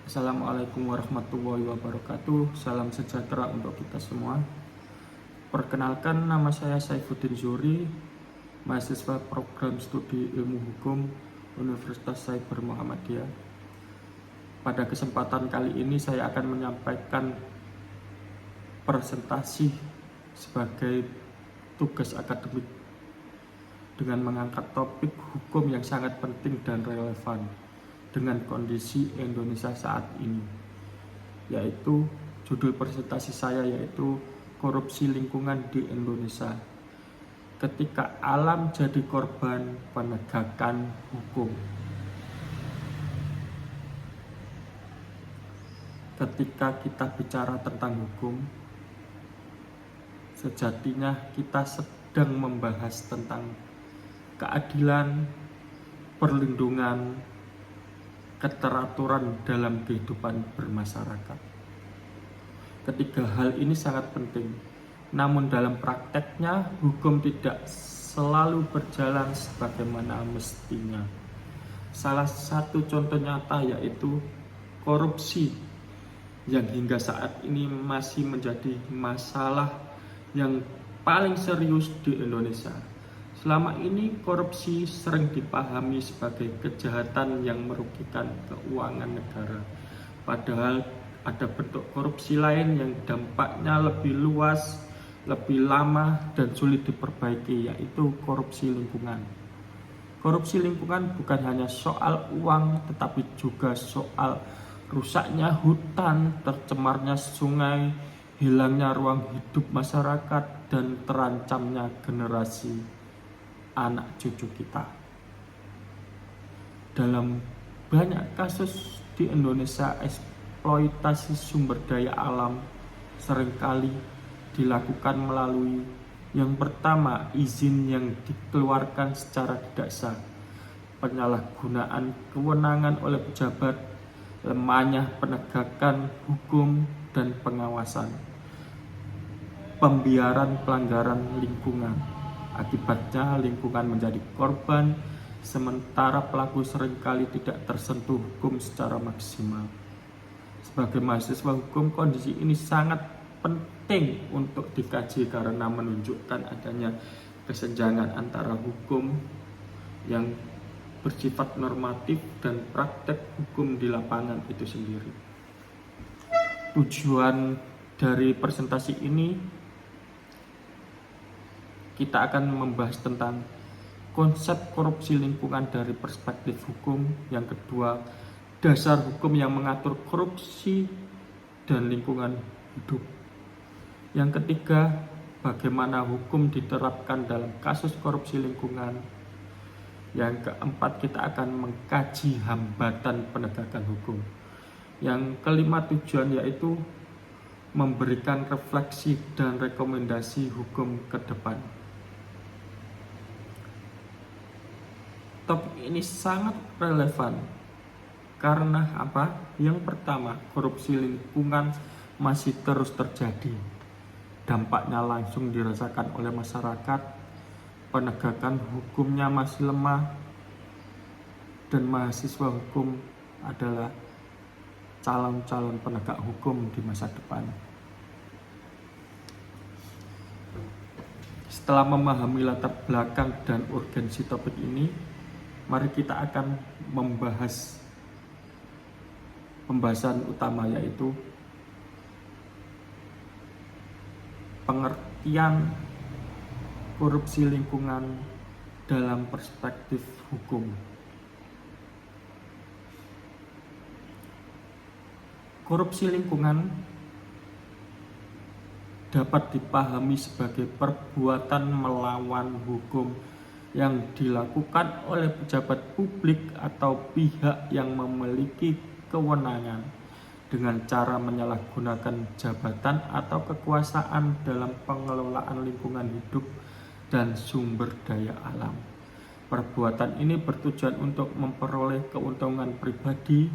Assalamualaikum warahmatullahi wabarakatuh. Salam sejahtera untuk kita semua. Perkenalkan, nama saya Saifuddin Zuri, mahasiswa program studi ilmu hukum Universitas Cyber Muhammadiyah. Pada kesempatan kali ini saya akan menyampaikan presentasi sebagai tugas akademik dengan mengangkat topik hukum yang sangat penting dan relevan dengan kondisi Indonesia saat ini, yaitu judul presentasi saya yaitu korupsi lingkungan di Indonesia ketika alam jadi korban penegakan hukum. Ketika kita bicara tentang hukum, sejatinya kita sedang membahas tentang keadilan, perlindungan, keteraturan dalam kehidupan bermasyarakat. Ketiga hal ini sangat penting, namun dalam prakteknya hukum tidak selalu berjalan sebagaimana mestinya. Salah satu contoh nyata yaitu korupsi yang hingga saat ini masih menjadi masalah yang paling serius di Indonesia. Selama ini korupsi sering dipahami sebagai kejahatan yang merugikan keuangan negara. Padahal ada bentuk korupsi lain yang dampaknya lebih luas, lebih lama dan sulit diperbaiki, yaitu korupsi lingkungan. Korupsi lingkungan bukan hanya soal uang, tetapi juga soal rusaknya hutan, tercemarnya sungai, hilangnya ruang hidup masyarakat, dan terancamnya generasi anak cucu kita. Dalam banyak kasus di Indonesia, eksploitasi sumber daya alam seringkali dilakukan melalui yang pertama, izin yang dikeluarkan secara tidak sah, penyalahgunaan kewenangan oleh pejabat, lemahnya penegakan hukum dan pengawasan, pembiaran pelanggaran lingkungan. Akibatnya lingkungan menjadi korban, sementara pelaku seringkali tidak tersentuh hukum secara maksimal. Sebagai mahasiswa hukum, kondisi ini sangat penting untuk dikaji karena menunjukkan adanya kesenjangan antara hukum yang bersifat normatif dan praktek hukum di lapangan itu sendiri. Tujuan dari presentasi ini, kita akan membahas tentang konsep korupsi lingkungan dari perspektif hukum. Yang kedua, dasar hukum yang mengatur korupsi dan lingkungan hidup. Yang ketiga, bagaimana hukum diterapkan dalam kasus korupsi lingkungan. Yang keempat, kita akan mengkaji hambatan penegakan hukum. Yang kelima, tujuan yaitu memberikan refleksi dan rekomendasi hukum ke depan. Topik ini sangat relevan karena apa? Yang pertama, korupsi lingkungan masih terus terjadi. Dampaknya langsung dirasakan oleh masyarakat, penegakan hukumnya masih lemah, dan mahasiswa hukum adalah calon-calon penegak hukum di masa depan. Setelah memahami latar belakang dan urgensi topik ini, mari kita akan membahas pembahasan utama, yaitu pengertian korupsi lingkungan dalam perspektif hukum. Korupsi lingkungan dapat dipahami sebagai perbuatan melawan hukum yang dilakukan oleh pejabat publik atau pihak yang memiliki kewenangan dengan cara menyalahgunakan jabatan atau kekuasaan dalam pengelolaan lingkungan hidup dan sumber daya alam. Perbuatan ini bertujuan untuk memperoleh keuntungan pribadi,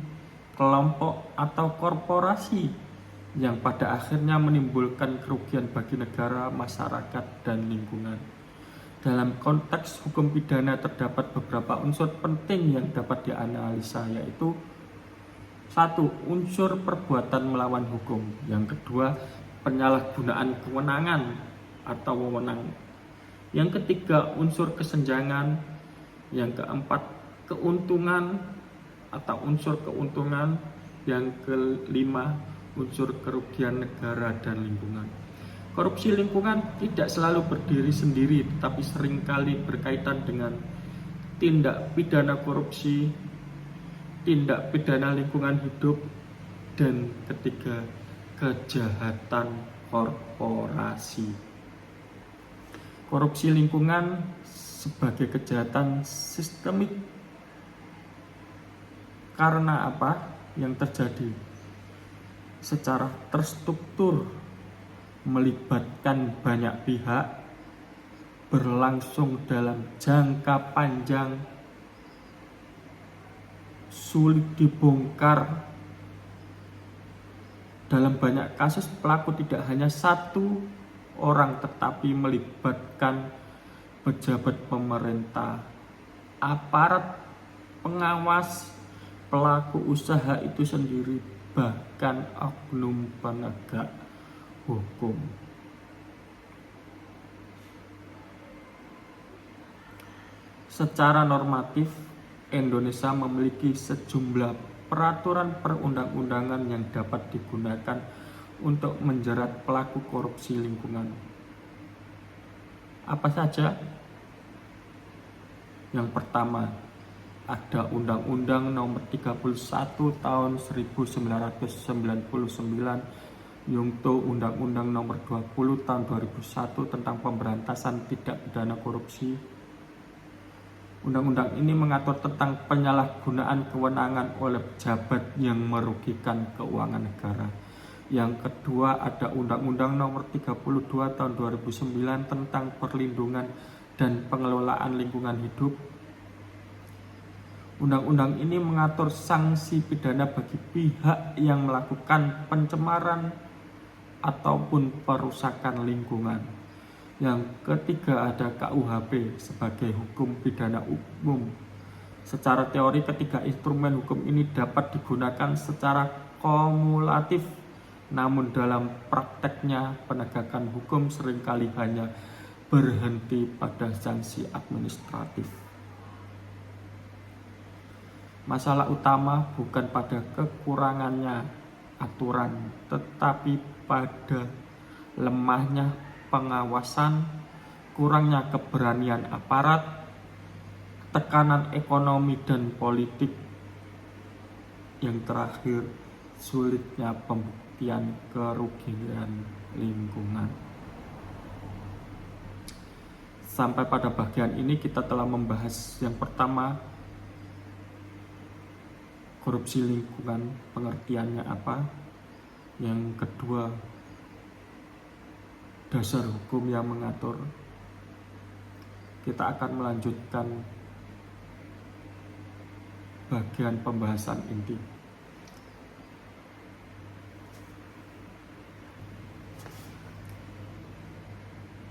kelompok, atau korporasi yang pada akhirnya menimbulkan kerugian bagi negara, masyarakat, dan lingkungan. Dalam konteks hukum pidana terdapat beberapa unsur penting yang dapat dianalisa, yaitu Satu, unsur perbuatan melawan hukum. Yang kedua, penyalahgunaan kewenangan atau wewenang. Yang ketiga, unsur kesenjangan. Yang keempat, keuntungan atau unsur keuntungan. Yang kelima, unsur kerugian negara dan lingkungan. Korupsi lingkungan tidak selalu berdiri sendiri, tetapi seringkali berkaitan dengan tindak pidana korupsi, tindak pidana lingkungan hidup, dan ketiga, kejahatan korporasi. Korupsi lingkungan sebagai kejahatan sistemik karena apa yang terjadi secara terstruktur, melibatkan banyak pihak, berlangsung dalam jangka panjang, sulit dibongkar. Dalam banyak kasus pelaku tidak hanya satu orang, tetapi melibatkan pejabat pemerintah, aparat pengawas, pelaku usaha itu sendiri, bahkan oknum penegak hukum. Secara normatif, Indonesia memiliki sejumlah peraturan perundang-undangan yang dapat digunakan untuk menjerat pelaku korupsi lingkungan. Apa saja? Yang pertama, ada Undang-Undang Nomor 31 Tahun 1999, yaitu Undang-Undang Nomor 20 Tahun 2001 tentang pemberantasan tindak pidana korupsi. Undang-undang ini mengatur tentang penyalahgunaan kewenangan oleh pejabat yang merugikan keuangan negara. Yang kedua, ada Undang-Undang Nomor 32 Tahun 2009 tentang perlindungan dan pengelolaan lingkungan hidup. Undang-undang ini mengatur sanksi pidana bagi pihak yang melakukan pencemaran ataupun perusakan lingkungan. Yang ketiga, ada KUHP sebagai hukum pidana umum. Secara teori, ketiga instrumen hukum ini dapat digunakan secara kumulatif, namun dalam prakteknya penegakan hukum seringkali hanya berhenti pada sanksi administratif. Masalah utama bukan pada kekurangannya aturan, tetapi pada lemahnya pengawasan, kurangnya keberanian aparat, tekanan ekonomi dan politik, yang terakhir sulitnya pembuktian kerugian lingkungan. Sampai pada bagian ini kita telah membahas yang pertama, korupsi lingkungan, pengertiannya apa. Yang kedua, dasar hukum yang mengatur. Kita akan melanjutkan bagian pembahasan inti.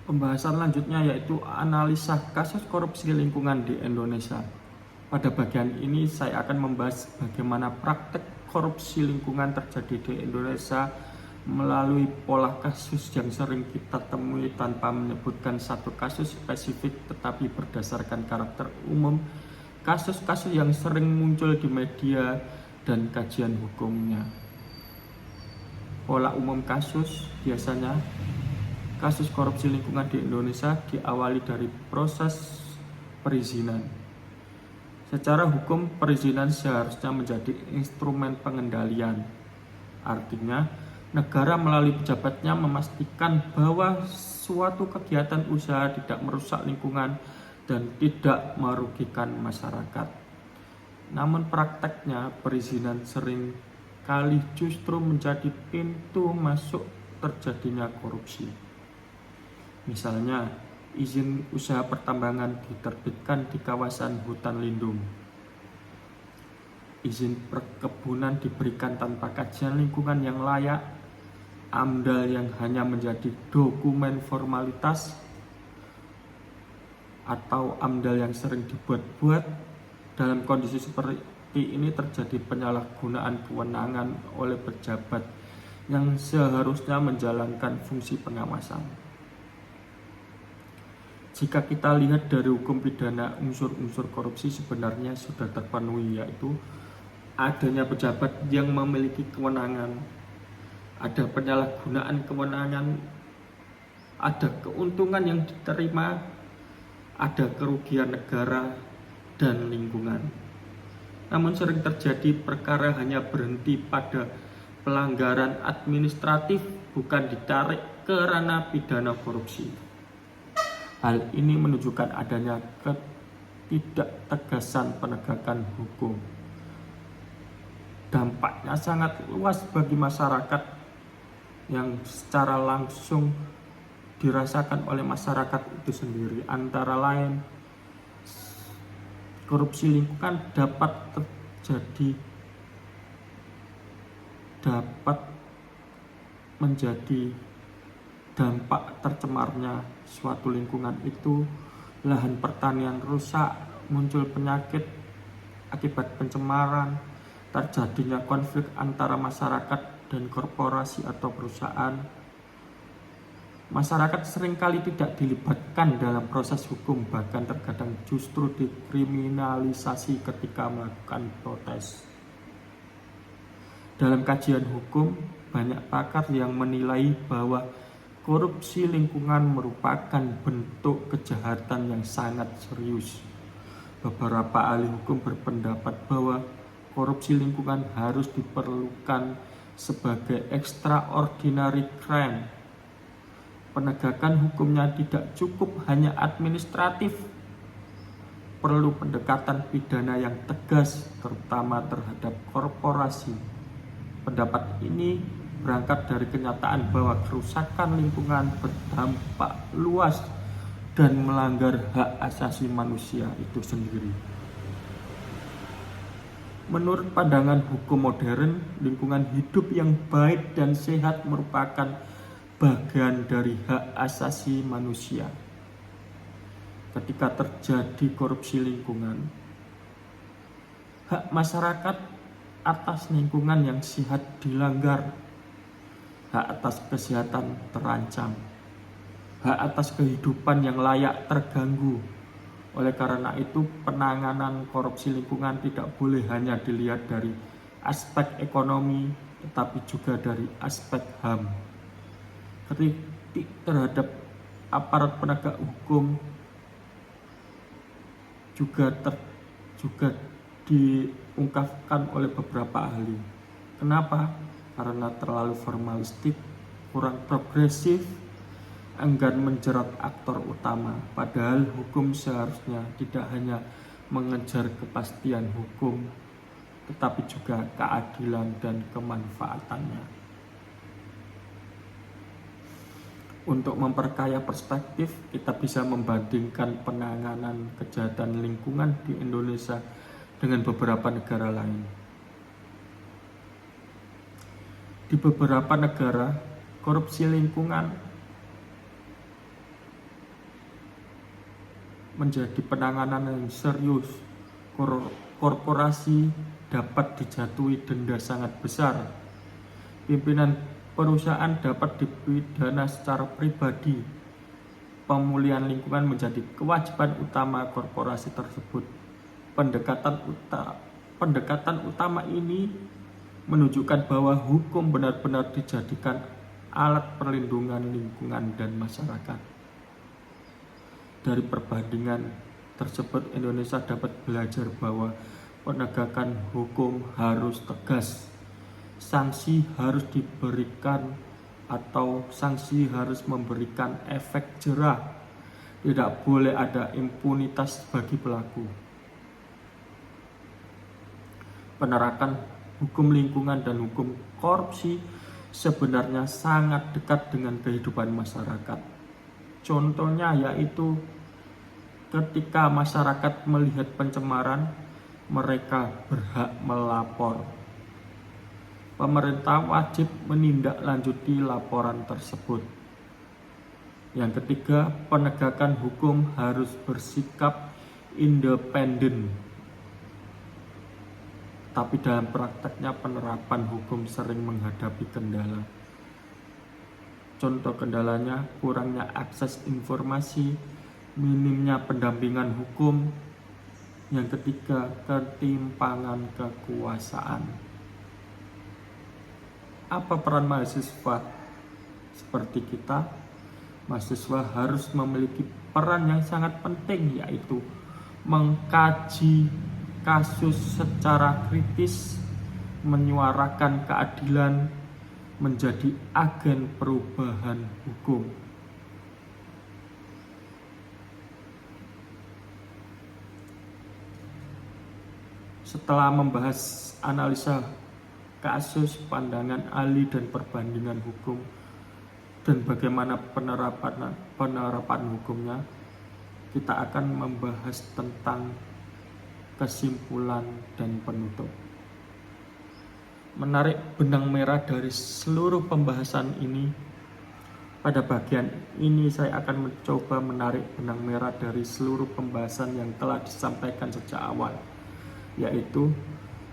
Pembahasan lanjutnya yaitu analisa kasus korupsi lingkungan di Indonesia. Pada bagian ini saya akan membahas bagaimana praktek korupsi lingkungan terjadi di Indonesia melalui pola kasus yang sering kita temui tanpa menyebutkan satu kasus spesifik, tetapi berdasarkan karakter umum kasus-kasus yang sering muncul di media dan kajian hukumnya. Pola umum kasus biasanya kasus korupsi lingkungan di Indonesia diawali dari proses perizinan. Secara hukum, perizinan seharusnya menjadi instrumen pengendalian. Artinya, negara melalui pejabatnya memastikan bahwa suatu kegiatan usaha tidak merusak lingkungan dan tidak merugikan masyarakat. Namun prakteknya perizinan sering kali justru menjadi pintu masuk terjadinya korupsi. Misalnya, izin usaha pertambangan diterbitkan di kawasan hutan lindung. Izin perkebunan diberikan tanpa kajian lingkungan yang layak. AMDAL yang hanya menjadi dokumen formalitas, atau AMDAL yang sering dibuat-buat. Dalam kondisi seperti seperti ini terjadi penyalahgunaan kewenangan oleh pejabat yang seharusnya menjalankan fungsi pengawasan. Jika kita lihat dari hukum pidana, unsur-unsur korupsi sebenarnya sudah terpenuhi, yaitu adanya pejabat yang memiliki kewenangan, ada penyalahgunaan kewenangan, ada keuntungan yang diterima, ada kerugian negara dan lingkungan. Namun sering terjadi perkara hanya berhenti pada pelanggaran administratif, bukan ditarik ke ranah pidana korupsi. Hal ini menunjukkan adanya ketidaktegasan penegakan hukum. Dampaknya sangat luas bagi masyarakat yang secara langsung dirasakan oleh masyarakat itu sendiri. Antara lain, korupsi lingkungan dapat menjadi dampak tercemarnya suatu lingkungan itu. Lahan pertanian rusak, muncul penyakit akibat pencemaran, terjadinya konflik antara masyarakat dan korporasi atau perusahaan. Masyarakat seringkali tidak dilibatkan dalam proses hukum, bahkan terkadang justru dikriminalisasi ketika melakukan protes. Dalam kajian hukum, banyak pakar yang menilai bahwa korupsi lingkungan merupakan bentuk kejahatan yang sangat serius. Beberapa ahli hukum berpendapat bahwa korupsi lingkungan harus diperlukan sebagai extraordinary crime. Penegakan hukumnya tidak cukup hanya administratif, perlu pendekatan pidana yang tegas, terutama terhadap korporasi. Pendapat ini berangkat dari kenyataan bahwa kerusakan lingkungan berdampak luas dan melanggar hak asasi manusia itu sendiri. Menurut pandangan hukum modern, lingkungan hidup yang baik dan sehat merupakan bagian dari hak asasi manusia. Ketika terjadi korupsi lingkungan, hak masyarakat atas lingkungan yang sehat dilanggar, hak atas kesehatan terancam, hak atas kehidupan yang layak terganggu. Oleh karena itu, penanganan korupsi lingkungan tidak boleh hanya dilihat dari aspek ekonomi, tetapi juga dari aspek HAM. Kritik terhadap aparat penegak hukum juga diungkapkan oleh beberapa ahli. Kenapa? Karena terlalu formalistik, kurang progresif, enggan menjerat aktor utama. Padahal hukum seharusnya tidak hanya mengejar kepastian hukum, tetapi juga keadilan dan kemanfaatannya. Untuk memperkaya perspektif, kita bisa membandingkan penanganan kejahatan lingkungan di Indonesia dengan beberapa negara lain. Di beberapa negara, korupsi lingkungan menjadi penanganan yang serius. Korporasi dapat dijatuhi denda sangat besar. Pimpinan perusahaan dapat dipidana secara pribadi. Pemulihan lingkungan menjadi kewajiban utama korporasi tersebut. Pendekatan utama ini menunjukkan bahwa hukum benar-benar dijadikan alat perlindungan lingkungan dan masyarakat. Dari perbandingan tersebut, Indonesia dapat belajar bahwa penegakan hukum harus tegas. Sanksi harus diberikan atau sanksi harus memberikan efek jerah. Tidak boleh ada impunitas bagi pelaku. Penerapan hukum lingkungan dan hukum korupsi sebenarnya sangat dekat dengan kehidupan masyarakat. Contohnya yaitu ketika masyarakat melihat pencemaran, mereka berhak melapor. Pemerintah wajib menindaklanjuti laporan tersebut. Yang ketiga, penegakan hukum harus bersikap independen. tapi dalam prakteknya penerapan hukum sering menghadapi kendala. Contoh kendalanya kurangnya akses informasi, minimnya pendampingan hukum. Yang ketiga, ketimpangan kekuasaan. Apa peran mahasiswa? Seperti kita, mahasiswa harus memiliki peran yang sangat penting, yaitu mengkaji kasus secara kritis, menyuarakan keadilan, menjadi agen perubahan hukum. Setelah membahas analisa kasus, pandangan ahli dan perbandingan hukum, dan bagaimana penerapan hukumnya, kita akan membahas tentang kesimpulan dan penutup. Menarik benang merah dari seluruh pembahasan ini, pada bagian ini saya akan mencoba menarik benang merah dari seluruh pembahasan yang telah disampaikan sejak awal, yaitu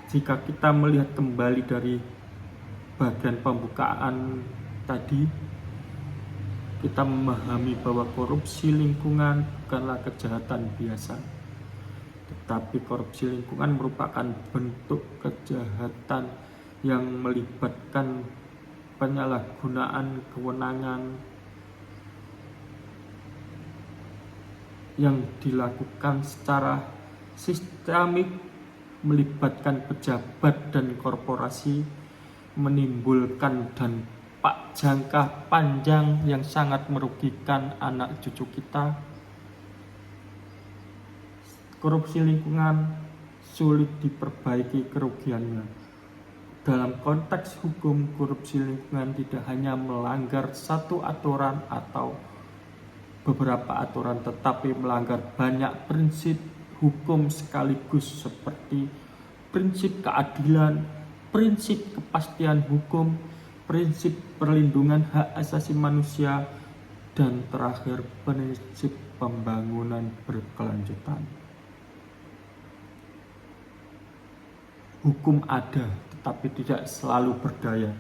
jika kita melihat kembali dari bagian pembukaan tadi, kita memahami bahwa korupsi lingkungan bukanlah kejahatan biasa, tetapi korupsi lingkungan merupakan bentuk kejahatan yang melibatkan penyalahgunaan kewenangan yang dilakukan secara sistemik, melibatkan pejabat dan korporasi, menimbulkan dampak jangka panjang yang sangat merugikan anak cucu kita. Korupsi lingkungan sulit diperbaiki kerugiannya. Dalam konteks hukum, korupsi lingkungan tidak hanya melanggar satu aturan atau beberapa aturan, tetapi melanggar banyak prinsip hukum sekaligus, seperti prinsip keadilan, prinsip kepastian hukum, prinsip perlindungan hak asasi manusia, dan terakhir prinsip pembangunan berkelanjutan. Hukum ada, tetapi tidak selalu berdaya.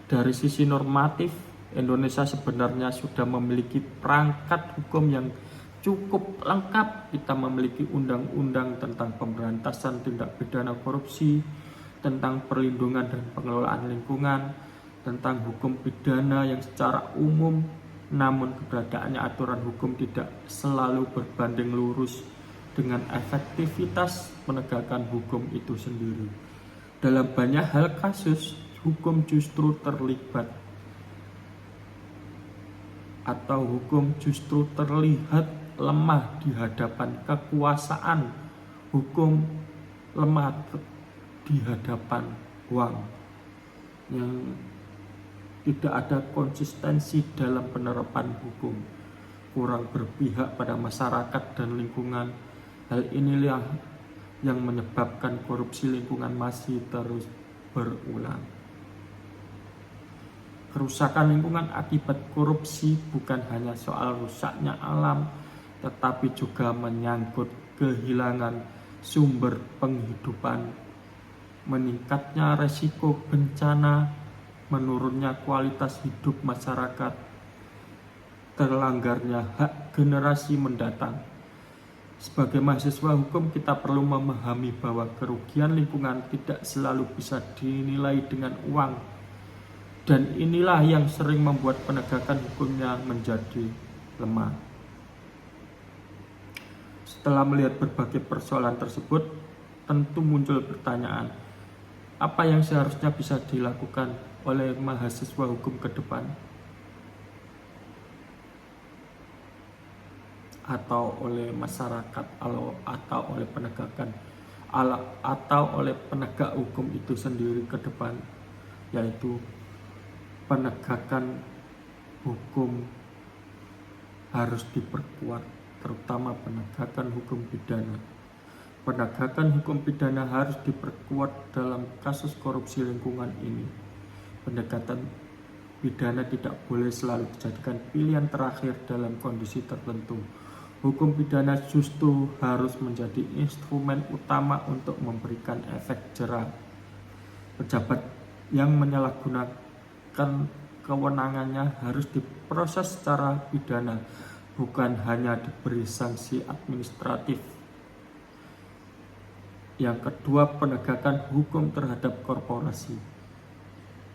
Dari sisi normatif, Indonesia sebenarnya sudah memiliki perangkat hukum yang cukup lengkap. Kita memiliki undang-undang tentang pemberantasan tindak pidana korupsi, tentang perlindungan dan pengelolaan lingkungan, tentang hukum pidana yang secara umum, namun keberadaannya aturan hukum tidak selalu berbanding lurus dengan efektivitas penegakan hukum itu sendiri. Dalam banyak hal kasus, hukum justru terlibat atau hukum justru terlihat lemah di hadapan kekuasaan, hukum lemah di hadapan uang, yang tidak ada konsistensi dalam penerapan hukum, kurang berpihak pada masyarakat dan lingkungan. Hal inilah yang menyebabkan korupsi lingkungan masih terus berulang. Kerusakan lingkungan akibat korupsi bukan hanya soal rusaknya alam, tetapi juga menyangkut kehilangan sumber penghidupan, meningkatnya resiko bencana, menurunnya kualitas hidup masyarakat, terlanggarnya hak generasi mendatang. Sebagai mahasiswa hukum, kita perlu memahami bahwa kerugian lingkungan tidak selalu bisa dinilai dengan uang, dan inilah yang sering membuat penegakan hukumnya menjadi lemah. Setelah melihat berbagai persoalan tersebut, tentu muncul pertanyaan, apa yang seharusnya bisa dilakukan oleh mahasiswa hukum ke depan, atau oleh masyarakat, atau oleh penegak hukum itu sendiri ke depan, yaitu penegakan hukum harus diperkuat, terutama penegakan hukum pidana. Penegakan hukum pidana harus diperkuat dalam kasus korupsi lingkungan ini. Pendekatan pidana tidak boleh selalu dijadikan pilihan terakhir dalam kondisi tertentu. Hukum pidana justru harus menjadi instrumen utama untuk memberikan efek jera. Pejabat yang menyalahgunakan kewenangannya harus diproses secara pidana, bukan hanya diberi sanksi administratif. Yang kedua, penegakan hukum terhadap korporasi.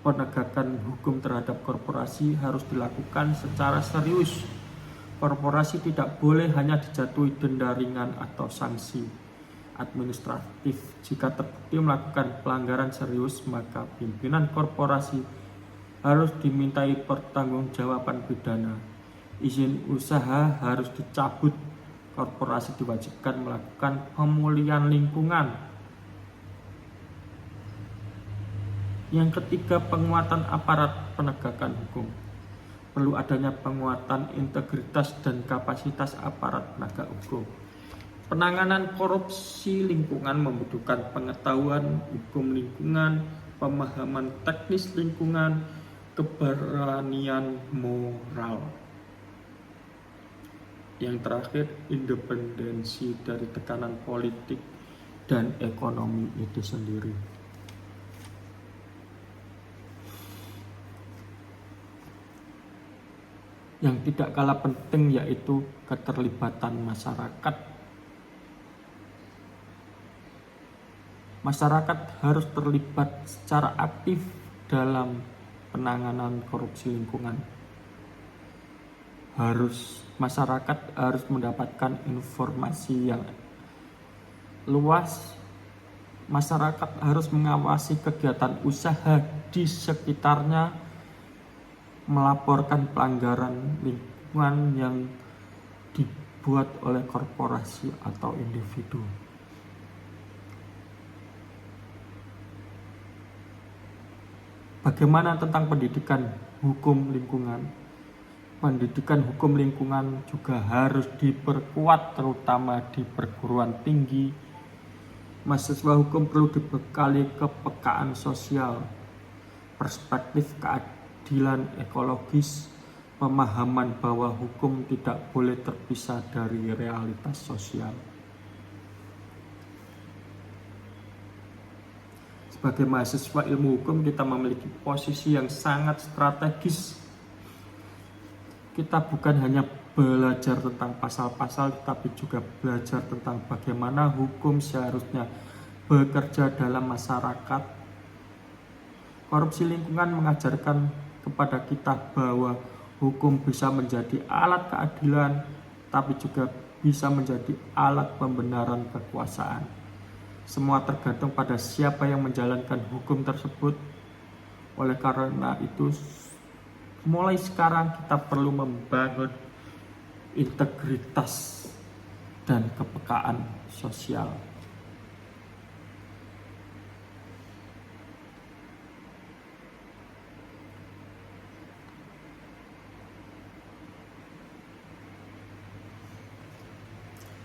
Penegakan hukum terhadap korporasi harus dilakukan secara serius. Korporasi tidak boleh hanya dijatuhi denda ringan atau sanksi administratif. Jika terbukti melakukan pelanggaran serius, maka pimpinan korporasi harus dimintai pertanggungjawaban pidana. Izin usaha harus dicabut. Korporasi diwajibkan melakukan pemulihan lingkungan. Yang ketiga, penguatan aparat penegakan hukum. Perlu adanya penguatan integritas dan kapasitas aparat penegak hukum. Penanganan korupsi lingkungan membutuhkan pengetahuan hukum lingkungan, pemahaman teknis lingkungan, keberanian moral. Yang terakhir, independensi dari tekanan politik dan ekonomi itu sendiri. Yang tidak kalah penting yaitu keterlibatan masyarakat. Masyarakat harus terlibat secara aktif dalam penanganan korupsi lingkungan. Masyarakat harus mendapatkan informasi yang luas. Masyarakat harus mengawasi kegiatan usaha di sekitarnya, melaporkan pelanggaran lingkungan yang dibuat oleh korporasi atau individu. Bagaimana tentang pendidikan hukum lingkungan? Pendidikan hukum lingkungan juga harus diperkuat, terutama di perguruan tinggi. Mahasiswa hukum perlu dibekali kepekaan sosial, perspektif keadilan ekologis, pemahaman bahwa hukum tidak boleh terpisah dari realitas sosial. Sebagai mahasiswa ilmu hukum, kita memiliki posisi yang sangat strategis. Kita bukan hanya belajar tentang pasal-pasal, tapi juga belajar tentang bagaimana hukum seharusnya bekerja dalam masyarakat. Korupsi lingkungan mengajarkan kepada kita bahwa hukum bisa menjadi alat keadilan, tapi juga bisa menjadi alat pembenaran kekuasaan. Semua tergantung pada siapa yang menjalankan hukum tersebut. Oleh karena itu, mulai sekarang kita perlu membangun integritas dan kepekaan sosial.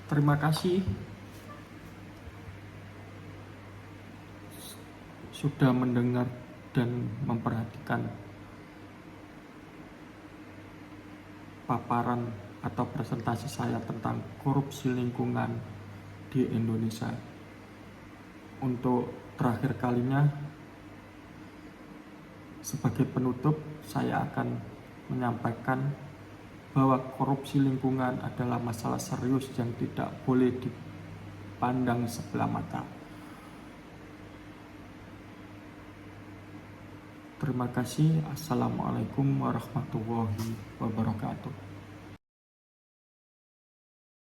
Terima kasih sudah mendengar dan memperhatikan paparan atau presentasi saya tentang korupsi lingkungan di Indonesia. Untuk terakhir kalinya, sebagai penutup, saya akan menyampaikan bahwa korupsi lingkungan adalah masalah serius yang tidak boleh dipandang sebelah mata. Terima kasih. Assalamualaikum warahmatullahi wabarakatuh.